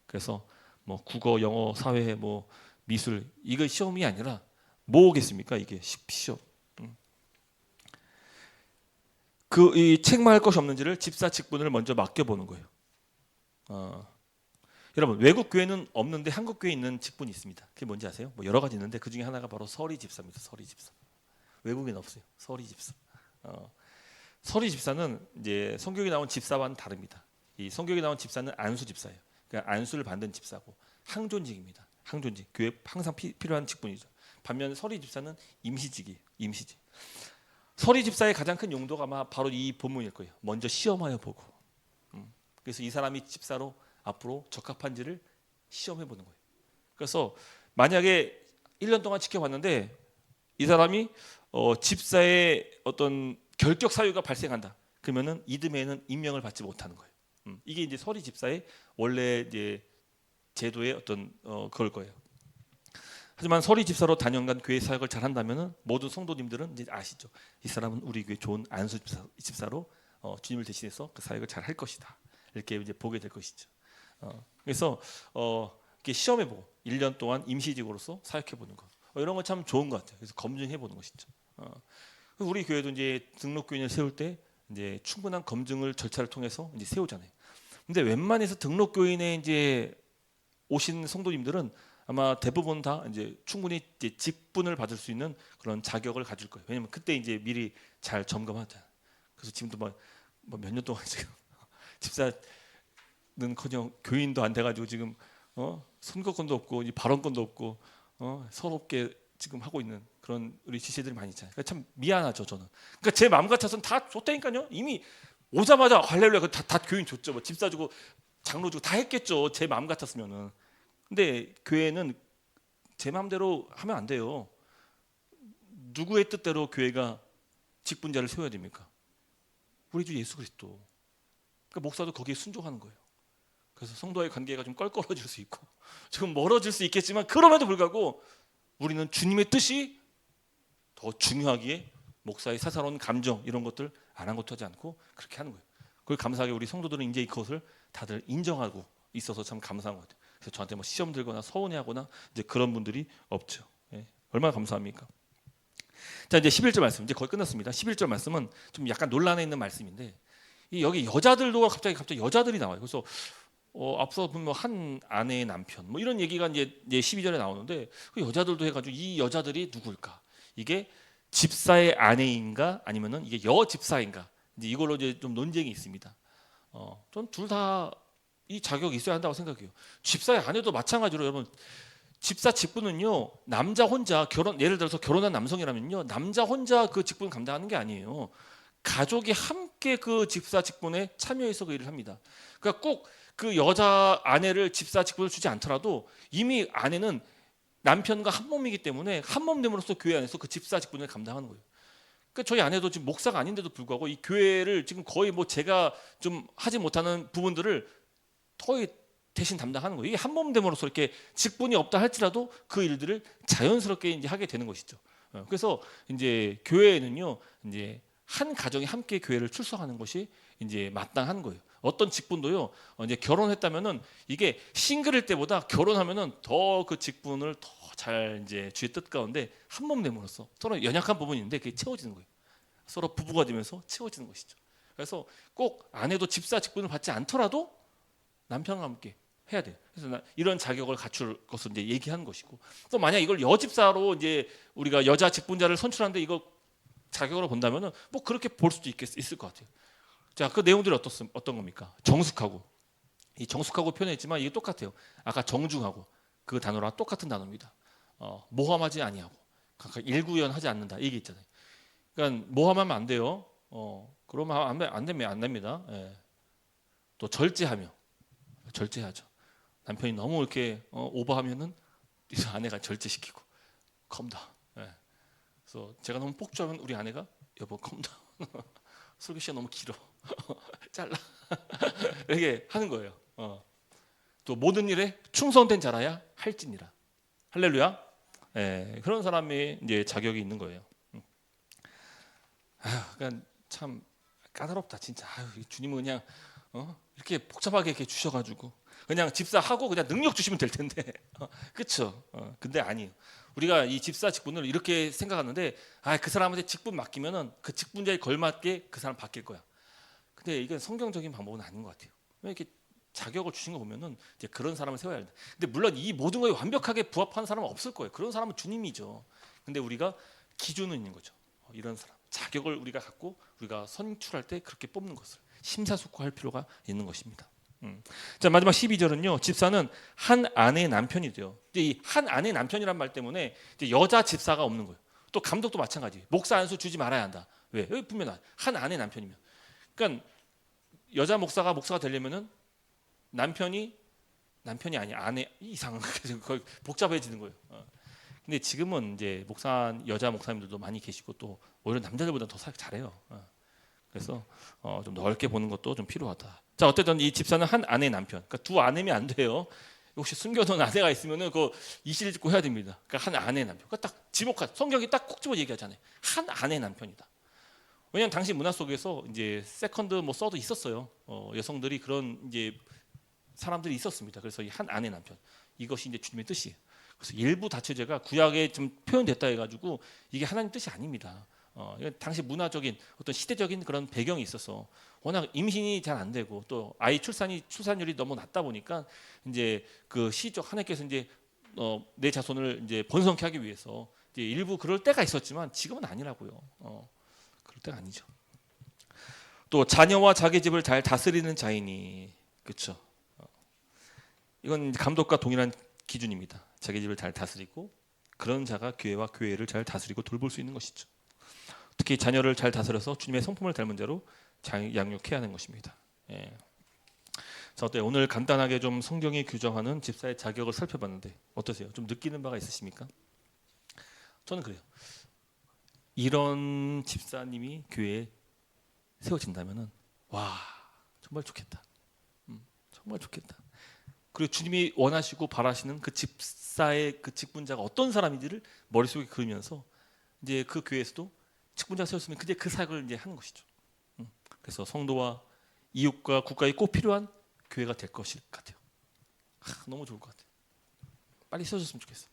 그래서 뭐 국어, 영어, 사회, 뭐 미술 이거 시험이 아니라 뭐겠습니까? 이게 시험. 이 책망할 것이 없는지를 집사 직분을 먼저 맡겨보는 거예요. 여러분, 외국 교회는 없는데 한국 교회에 있는 직분이 있습니다. 그게 뭔지 아세요? 뭐 여러 가지 있는데 그 중에 하나가 바로 서리 집사입니다. 서리 집사. 외국에는 없어요. 서리 집사. 서리 집사는 이제 성경에 나온 집사와는 다릅니다. 이 성경에 나온 집사는 안수 집사예요. 그러니까 안수를 받는 집사고 항존직입니다. 항존직, 교회 항상 필요한 직분이죠. 반면 서리 집사는 임시직이에요. 임시직. 서리 집사의 가장 큰 용도가 아마 바로 이 본문일 거예요. 먼저 시험하여 보고. 그래서 이 사람이 집사로 앞으로 적합한지를 시험해 보는 거예요. 그래서 만약에 1년 동안 지켜봤는데 이 사람이 집사의 어떤 결격 사유가 발생한다. 그러면은 이듬해에는 임명을 받지 못하는 거예요. 이게 이제 서리 집사의 원래 이제 제도의 어떤 그럴 거예요. 하지만 서리 집사로 단연간 교회 사역을 잘한다면은 모든 성도님들은 이제 아시죠. 이 사람은 우리 교회 좋은 안수 집사로 주님을 대신해서 그 사역을 잘 할 것이다. 이렇게 이제 보게 될 것이죠. 그래서 이렇게 시험해 보고 1년 동안 임시직으로서 사역해 보는 거. 이런 건 참 좋은 것 같아요. 그래서 검증해 보는 것이죠. 우리 교회도 이제 등록교인을 세울 때 이제 충분한 검증을 절차를 통해서 이제 세우잖아요. 근데 웬만해서 등록교인에 이제 오신 성도님들은 아마 대부분 다 이제 충분히 이제 직분을 받을 수 있는 그런 자격을 가질 거예요. 왜냐면 그때 이제 미리 잘 점검하잖아요. 그래서 지금도 뭐 몇 년 동안 지금 집사는커녕 교인도 안 돼가지고 지금 선거권도 없고 발언권도 없고 서럽게 지금 하고 있는 그런 우리 지체들이 많이 있잖아요. 그러니까 참 미안하죠 저는. 그러니까 제 마음 같아서는 다 줬다니까요. 이미 오자마자 할렐루야 다 교인 줬죠. 뭐 집사 주고 장로 주고 다 했겠죠. 제 마음 같았으면은. 근데 교회는 제 마음대로 하면 안 돼요. 누구의 뜻대로 교회가 직분자를 세워야 됩니까? 우리 주 예수 그리스도. 그러니까 목사도 거기에 순종하는 거예요. 그래서 성도와의 관계가 좀 껄끄러질 수 있고 조금 멀어질 수 있겠지만 그럼에도 불구하고 우리는 주님의 뜻이 더 중요하기에 목사의 사사로운 감정 이런 것들 아랑곳하지 않고 그렇게 하는 거예요. 그걸 감사하게 우리 성도들은 이제 이것을 다들 인정하고 있어서 참 감사한 것 같아요. 그래서 저한테 뭐 시험 들거나 서운해하거나 이제 그런 분들이 없죠. 예. 얼마나 감사합니까? 자 이제 11절 말씀 이제 거의 끝났습니다. 11절 말씀은 좀 약간 논란에 있는 말씀인데 여기 여자들도 갑자기 여자들이 나와요. 그래서 앞서 보면 한 아내의 남편 뭐 이런 얘기가 이제 12절에 나오는데 그 여자들도 해가지고 이 여자들이 누구일까? 이게 집사의 아내인가 아니면은 이게 여 집사인가? 이제 이걸로 이제 좀 논쟁이 있습니다. 전 둘 다 이 자격이 있어야 한다고 생각해요. 집사의 아내도 마찬가지로 여러분 집사 직분은요 남자 혼자 예를 들어서 결혼한 남성이라면요 남자 혼자 그 직분 감당하는 게 아니에요. 가족이 함께 그 집사 직분에 참여해서 그 일을 합니다. 그러니까 꼭 그 여자 아내를 집사 직분을 주지 않더라도 이미 아내는 남편과 한 몸이기 때문에 한 몸됨으로써 교회 안에서 그 집사 직분을 감당하는 거예요. 그러니까 저희 아내도 지금 목사가 아닌데도 불구하고 이 교회를 지금 거의 뭐 제가 좀 하지 못하는 부분들을 거의 대신 담당하는 거예요. 이게 한 몸됨으로써 이렇게 직분이 없다 할지라도 그 일들을 자연스럽게 이제 하게 되는 것이죠. 그래서 이제 교회에는요 이제 한 가정이 함께 교회를 출석하는 것이 이제 마땅한 거예요. 어떤 직분도요 이제 결혼했다면은 이게 싱글일 때보다 결혼하면은 더 그 직분을 더 잘 이제 주의 뜻 가운데 한 몸됨으로써 서로 연약한 부분인데 그게 채워지는 거예요. 서로 부부가 되면서 채워지는 것이죠. 그래서 꼭 아내도 집사 직분을 받지 않더라도 남편과 함께 해야 돼요. 그래서 이런 자격을 갖출 것을 이제 얘기하는 것이고 또 만약 이걸 여집사로 이제 우리가 여자 직분자를 선출하는데 이거 자격으로 본다면은 뭐 그렇게 볼 수도 있을 것 같아요. 자, 그 내용들이 어떤 겁니까? 정숙하고 이 정숙하고 표현했지만 이게 똑같아요. 아까 정중하고 그 단어랑 똑같은 단어입니다. 모함하지 아니하고 그러니까 일구연하지 않는다 이게 있잖아요. 그러니까 모함하면 안 돼요. 그러면 안 됩니다. 예. 또 절제하며 절제하죠. 남편이 너무 이렇게 오버하면은 아내가 절제시키고 컴다운. 예. 그래서 제가 너무 폭주하면 우리 아내가 여보 컴다운. 설교 시간 너무 길어. 잘라. 이렇게 하는 거예요. 또 모든 일에 충성된 자라야 할지니라. 할렐루야. 예, 그런 사람이 이제 자격이 있는 거예요. 그러니까 참 까다롭다 진짜. 주님은 그냥 이렇게 복잡하게 이렇게 주셔가지고 그냥 집사하고 그냥 능력 주시면 될 텐데, 그렇죠? 근데 아니에요. 우리가 이 집사 직분을 이렇게 생각하는데, 그 사람한테 직분 맡기면은 그 직분자에 걸맞게 그 사람 바뀔 거야. 근데 이건 성경적인 방법은 아닌 것 같아요. 이렇게 자격을 주신 거 보면은 이제 그런 사람을 세워야 된다. 근데 물론 이 모든 거에 완벽하게 부합하는 사람은 없을 거예요. 그런 사람은 주님이죠. 근데 우리가 기준은 있는 거죠. 이런 사람 자격을 우리가 갖고 우리가 선출할 때 그렇게 뽑는 것을 심사숙고할 필요가 있는 것입니다. 자, 마지막 12절은요. 집사는 한 아내의 남편이 돼요. 이제 이 한 아내의 남편이란 말 때문에 이제 여자 집사가 없는 거예요. 또 감독도 마찬가지. 목사 안수 주지 말아야 한다. 왜? 여기 분명 한 아내 남편이면. 그러니까 여자 목사가 되려면은 남편이 아니야. 아내 이상한 거의 복잡해지는 거예요. 근데 지금은 이제 여자 목사님들도 많이 계시고 또 오히려 남자들보다 더 사역 잘해요. 그래서 좀 넓게 보는 것도 좀 필요하다. 자, 어쨌든 이 집사는 한 아내의 남편. 그러니까 두 아내면 안 돼요. 혹시 숨겨둔 아내가 있으면은 그 이실 짓고 해야 됩니다. 그러니까 한 아내의 남편. 그러니까 딱 지목한 성경이 딱 콕 집어 얘기하잖아요. 한 아내의 남편이다. 왜냐하면 당시 문화 속에서 이제 세컨드 뭐 써도 있었어요. 여성들이 그런 이제 사람들이 있었습니다. 그래서 이 한 아내의 남편. 이것이 이제 주님의 뜻이에요. 그래서 일부 다처제가 구약에 좀 표현됐다 해가지고 이게 하나님 뜻이 아닙니다. 이건 당시 문화적인 어떤 시대적인 그런 배경이 있어서 워낙 임신이 잘 안 되고 또 아이 출산율이 너무 낮다 보니까 이제 그 시적 하나님께서 이제 내 자손을 이제 번성케 하기 위해서 이제 일부 그럴 때가 있었지만 지금은 아니라고요. 그럴 때가 아니죠. 또 자녀와 자기 집을 잘 다스리는 자이니 그렇죠. 이건 감독과 동일한 기준입니다. 자기 집을 잘 다스리고 그런 자가 교회와 교회를 잘 다스리고 돌볼 수 있는 것이죠. 특히 자녀를 잘 다스려서 주님의 성품을 닮은 자로 양육해야 하는 것입니다. 예. 자, 어때요? 오늘 간단하게 좀 성경이 규정하는 집사의 자격을 살펴봤는데 어떠세요? 좀 느끼는 바가 있으십니까? 저는 그래요. 이런 집사님이 교회에 세워진다면은 와 정말 좋겠다. 정말 좋겠다. 그리고 주님이 원하시고 바라시는 그 집사의 그 직분자가 어떤 사람인지를 머릿속에 그리면서 이제 그 교회에서도 직분자 세웠으면 그제 그 사역을 이제 하는 것이죠. 그래서 성도와 이웃과 국가에 꼭 필요한 교회가 될 것일 것 같아요. 너무 좋을 것 같아요. 빨리 세워졌으면 좋겠어요.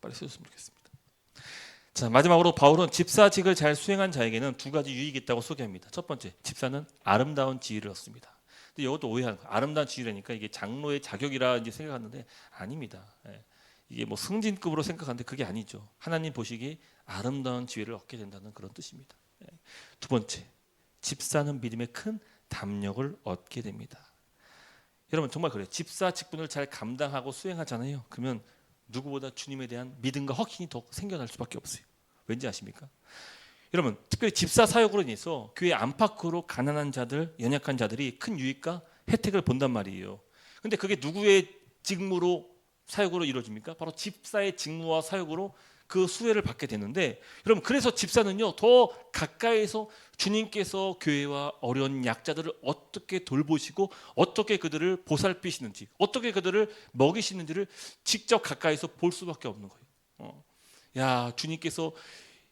빨리 세워졌으면 좋겠습니다. 자, 마지막으로 바울은 집사직을 잘 수행한 자에게는 두 가지 유익이 있다고 소개합니다. 첫 번째, 집사는 아름다운 지위를 얻습니다. 근데 이것도 오해하는 거예요. 아름다운 지위라니까 이게 장로의 자격이라 이제 생각하는데 아닙니다. 이게 뭐 승진급으로 생각하는데 그게 아니죠. 하나님 보시기에 아름다운 지위를 얻게 된다는 그런 뜻입니다. 두 번째, 집사는 믿음의 큰 담력을 얻게 됩니다. 여러분 정말 그래요. 집사 직분을 잘 감당하고 수행하잖아요. 그러면 누구보다 주님에 대한 믿음과 확신이 더 생겨날 수밖에 없어요. 왠지 아십니까? 여러분 특별히 집사 사역으로 인해서 교회 안팎으로 가난한 자들, 연약한 자들이 큰 유익과 혜택을 본단 말이에요. 근데 그게 누구의 직무로 사역으로 이루어집니까? 바로 집사의 직무와 사역으로 그 수혜를 받게 되는데 여러분 그래서 집사는요 더 가까이서 주님께서 교회와 어려운 약자들을 어떻게 돌보시고 어떻게 그들을 보살피시는지 어떻게 그들을 먹이시는지를 직접 가까이서 볼 수밖에 없는 거예요. 야 주님께서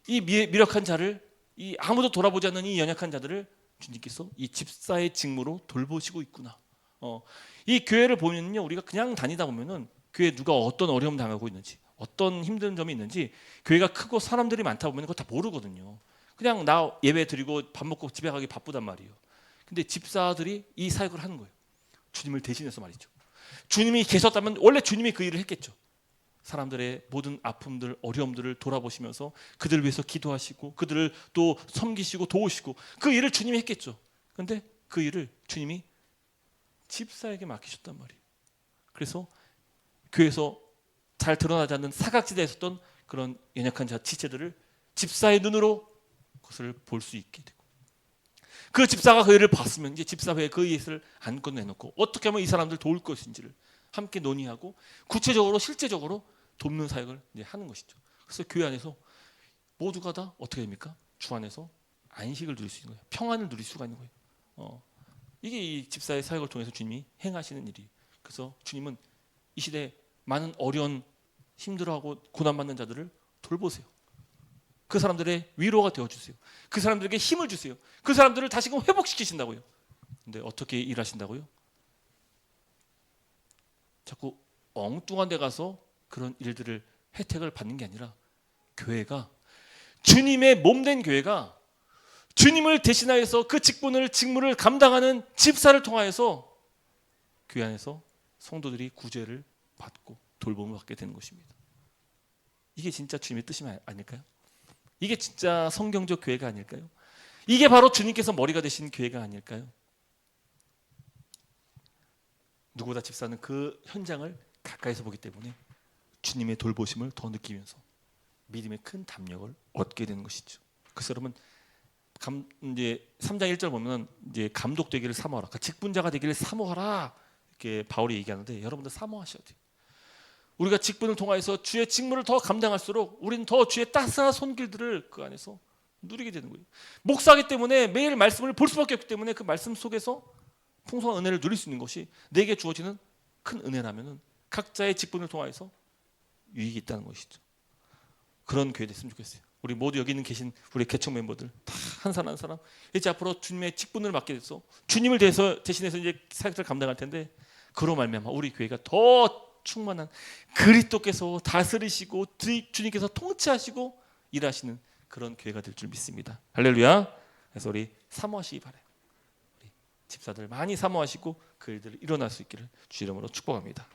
이 미력한 자를 이 아무도 돌아보지 않는 이 연약한 자들을 주님께서 이 집사의 직무로 돌보시고 있구나. 이 교회를 보면요 우리가 그냥 다니다 보면은 교회 누가 어떤 어려움 당하고 있는지 어떤 힘든 점이 있는지 교회가 크고 사람들이 많다 보면 그거 다 모르거든요. 그냥 나 예배 드리고 밥 먹고 집에 가기 바쁘단 말이에요. 근데 집사들이 이 사역을 하는 거예요. 주님을 대신해서 말이죠. 주님이 계셨다면 원래 주님이 그 일을 했겠죠. 사람들의 모든 아픔들, 어려움들을 돌아보시면서 그들을 위해서 기도하시고 그들을 또 섬기시고 도우시고 그 일을 주님이 했겠죠. 그런데 그 일을 주님이 집사에게 맡기셨단 말이에요. 그래서 교회에서 잘 드러나지 않는 사각지대에 있었던 그런 연약한 자 지체들을 집사의 눈으로 그것을 볼 수 있게 되고 그 집사가 그 일을 봤으면 이제 집사회에 그 일을 안고 내놓고 어떻게 하면 이 사람들 도울 것인지를 함께 논의하고 구체적으로 실제적으로 돕는 사역을 이제 하는 것이죠. 그래서 교회 안에서 모두가 다 어떻게 됩니까? 주 안에서 안식을 누릴 수 있는 거예요. 평안을 누릴 수가 있는 거예요. 이게 이 집사의 사역을 통해서 주님이 행하시는 일이에요. 그래서 주님은 이 시대에 많은 어려운 힘들어하고 고난받는 자들을 돌보세요. 그 사람들의 위로가 되어주세요. 그 사람들에게 힘을 주세요. 그 사람들을 다시금 회복시키신다고요. 근데 어떻게 일하신다고요? 자꾸 엉뚱한 데 가서 그런 일들을 혜택을 받는 게 아니라 교회가 주님의 몸된 교회가 주님을 대신하여서 그 직무를 감당하는 집사를 통하여서 교회 안에서 성도들이 구제를 받고 돌봄을 받게 되는 것입니다. 이게 진짜 주님의 뜻이 아닐까요? 이게 진짜 성경적 교회가 아닐까요? 이게 바로 주님께서 머리가 되신 교회가 아닐까요? 누구보다 집사는 그 현장을 가까이서 보기 때문에 주님의 돌보심을 더 느끼면서 믿음의 큰 담력을 얻게 되는 것이죠. 그래서 여러분 이제 3장 1절 보면 이제 감독 되기를 사모하라, 그러니까 직분자가 되기를 사모하라 이렇게 바울이 얘기하는데 여러분들 사모하셔야 돼요. 우리가 직분을 통하여서 주의 직무를 더 감당할수록 우리는 더 주의 따스한 손길들을 그 안에서 누리게 되는 거예요. 목사하기 때문에 매일 말씀을 볼 수밖에 없기 때문에 그 말씀 속에서 풍성한 은혜를 누릴 수 있는 것이 내게 주어지는 큰 은혜라면은 각자의 직분을 통하여서 유익이 있다는 것이죠. 그런 교회 됐으면 좋겠어요. 우리 모두 여기 있는 계신 우리 개척 멤버들 다 한 사람 한 사람 이제 앞으로 주님의 직분을 맡게 돼서 주님을 대신해서 이제 사역을 감당할 텐데 그로 말미암아 우리 교회가 더 충만한 그리스도께서 다스리시고 주님께서 통치하시고 일하시는 그런 교회가 될 줄 믿습니다. 할렐루야. 그래서 우리 사모하시기 바라요. 우리 집사들 많이 사모하시고 그 일들을 일어날 수 있기를 주 이름으로 축복합니다.